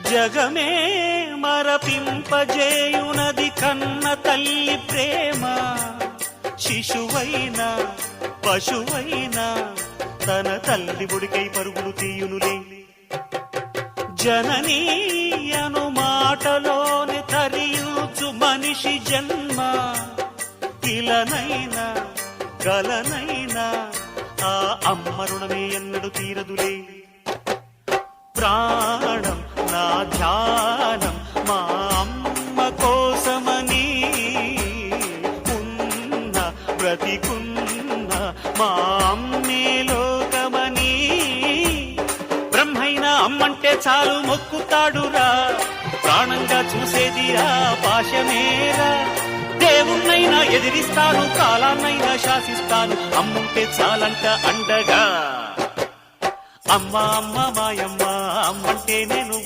జగమే మరపింపజేయునది కన్న తల్లి ప్రేమ. శిశువైనా పశువైనా తన తల్లి ఒడికై పరుగులు తీయునులే. జననీ అను మాటలోని తరియుచు మనిషి జన్మ. ఇలనైనా గలనైనా ఆ అమ్మ రుణమే ఎన్నడు తీరదులే. ప్రాణం నా ధ్యానం మా అమ్మ కోసమని, ఉన్న బ్రతికున్న మా అమ్మే లోకమని. బ్రహ్మైనా అమ్మంటే చాలు మొక్కుతాడురా, ప్రాణంగా చూసేది ఆ పాశమేరా. దేవుణ్ణైనా ఎదిరిస్తాను, కాలాన్నైనా శాసిస్తాను, అమ్ముంటే చాలంట అండగా. అమ్మ అమ్మ మాయమ్మ అమ్మంటే నేను